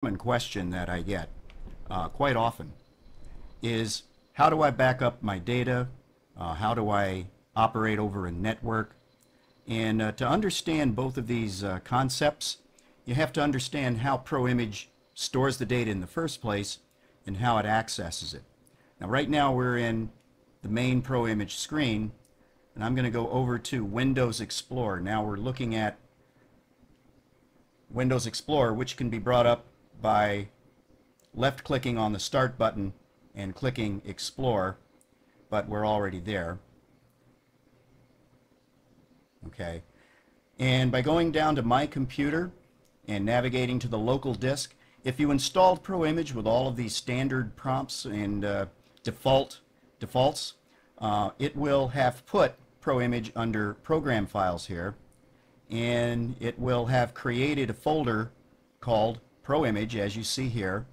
Common question that I get quite often is, how do I back up my data? How do I operate over a network? And to understand both of these concepts, you have to understand how ProImage stores the data in the first place and how it accesses it. Now right now we're in the main ProImage screen, and I'm going to go over to Windows Explorer. Now we're looking at Windows Explorer, which can be brought up by left clicking on the Start button and clicking Explore, but we're already there. Okay, and by going down to My Computer and navigating to the local disk, if you installed ProImage with all of these standard prompts and defaults, it will have put ProImage under Program Files here, and it will have created a folder called ProImage, as you see here.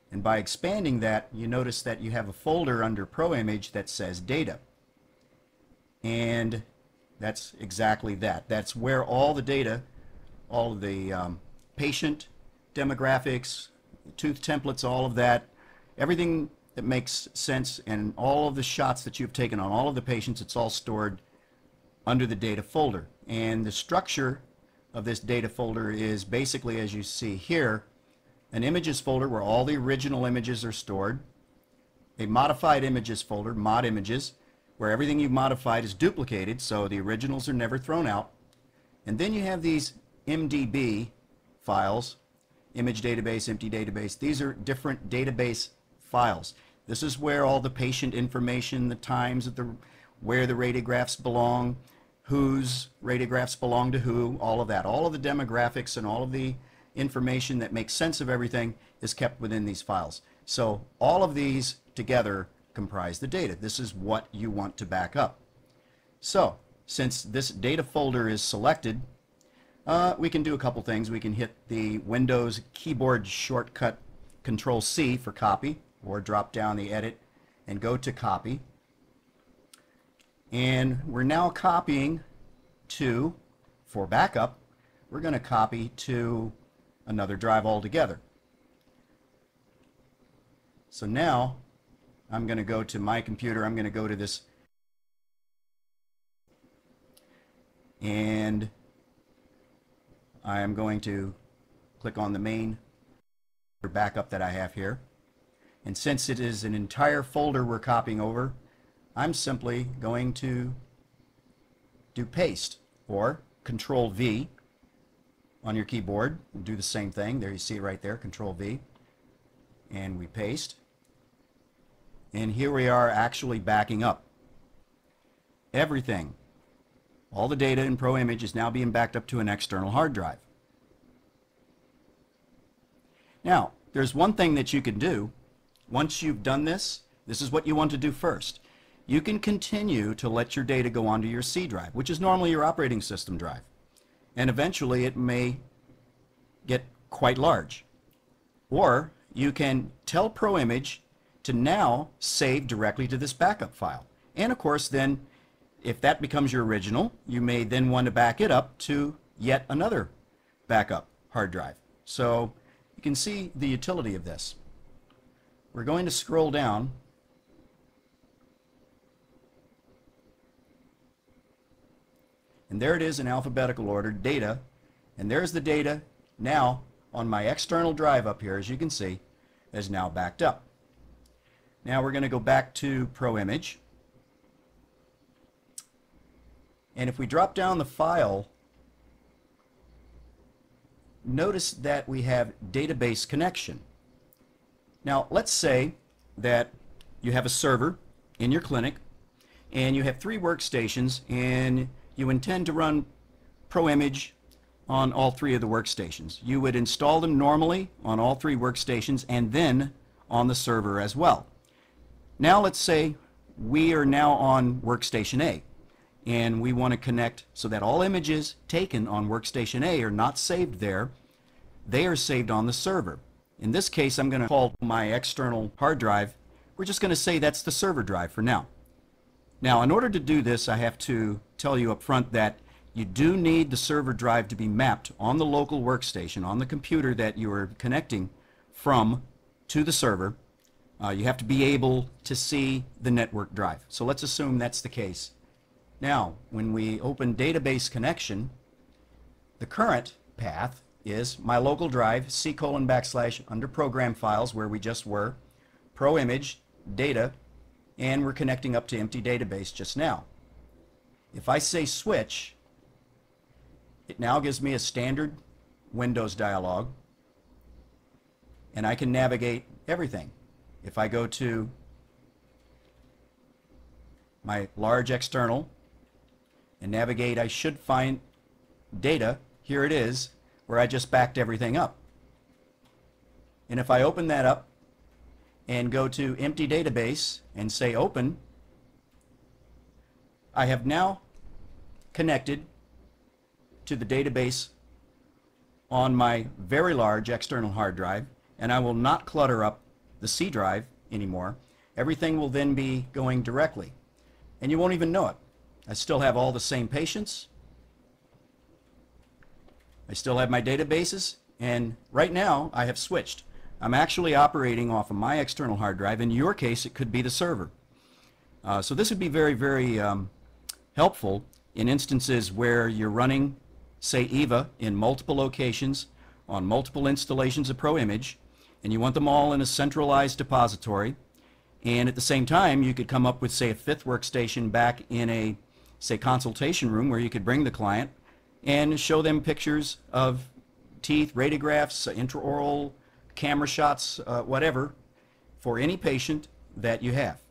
And by expanding that, you notice that you have a folder under ProImage that says Data. And that's exactly that. That's where all the data, all of the patient demographics, tooth templates, all of that, everything that makes sense, and all of the shots that you've taken on all of the patients, it's all stored under the data folder. And the structure of this data folder is basically, as you see here, an images folder where all the original images are stored, a modified images folder, mod images, where everything you've modified is duplicated so the originals are never thrown out, and then you have these MDB files, image database, empty database. These are different database files. This is where all the patient information, the times, where the radiographs belong, whose radiographs belong to who, all of that. All of the demographics and all of the information that makes sense of everything is kept within these files. So all of these together comprise the data. This is what you want to back up. So since this data folder is selected, we can do a couple things. We can hit the Windows keyboard shortcut Control-C for copy, or drop down the edit and go to copy. And we're now copying to, for backup, we're going to copy to another drive altogether. So now I'm going to go to My Computer. I'm going to go to this, and I am going to click on the main backup that I have here. And since it is an entire folder we're copying over, I'm simply going to do paste, or Control V on your keyboard and do the same thing. There, you see it right there, Control V, and we paste. And here we are actually backing up. Everything, all the data in ProImage is now being backed up to an external hard drive. Now, there's one thing that you can do. Once you've done this, this is what you want to do first. You can continue to let your data go onto your C drive, which is normally your operating system drive. And eventually it may get quite large. Or you can tell ProImage to now save directly to this backup file. And of course then, if that becomes your original, you may then want to back it up to yet another backup hard drive. So you can see the utility of this. We're going to scroll down, and there it is in alphabetical order, data, and there's the data now on my external drive up here, as you can see, is now backed up. Now we're going to go back to ProImage, and if we drop down the file, notice that we have database connection. Now let's say that you have a server in your clinic and you have 3 workstations, and you intend to run ProImage on all 3 of the workstations. You would install them normally on all 3 workstations and then on the server as well. Now let's say we are now on workstation A, and we want to connect so that all images taken on workstation A are not saved there. They are saved on the server. In this case, I'm going to call my external hard drive, we're just going to say that's the server drive for now. Now, in order to do this, I have to tell you up front that you do need the server drive to be mapped on the local workstation, on the computer that you are connecting from to the server. You have to be able to see the network drive. So let's assume that's the case. Now, when we open database connection, the current path is my local drive, C:// under program files where we just were, ProImage, data, and we're connecting up to empty database just now. If I say switch, it now gives me a standard Windows dialog, and I can navigate everything. If I go to my large external and navigate, I should find data. Here it is, where I just backed everything up. And if I open that up and go to empty database and say open, I have now connected to the database on my very large external hard drive, and I will not clutter up the C drive anymore. Everything will then be going directly, and you won't even know it. I still have all the same patients. I still have my databases, and right now I have switched. I'm actually operating off of my external hard drive. In your case, it could be the server. So this would be very, very helpful in instances where you're running, say, EVA in multiple locations on multiple installations of ProImage, and you want them all in a centralized depository. And at the same time, you could come up with, say, a fifth workstation back in a, say, consultation room where you could bring the client and show them pictures of teeth, radiographs, intraoral camera shots, whatever, for any patient that you have.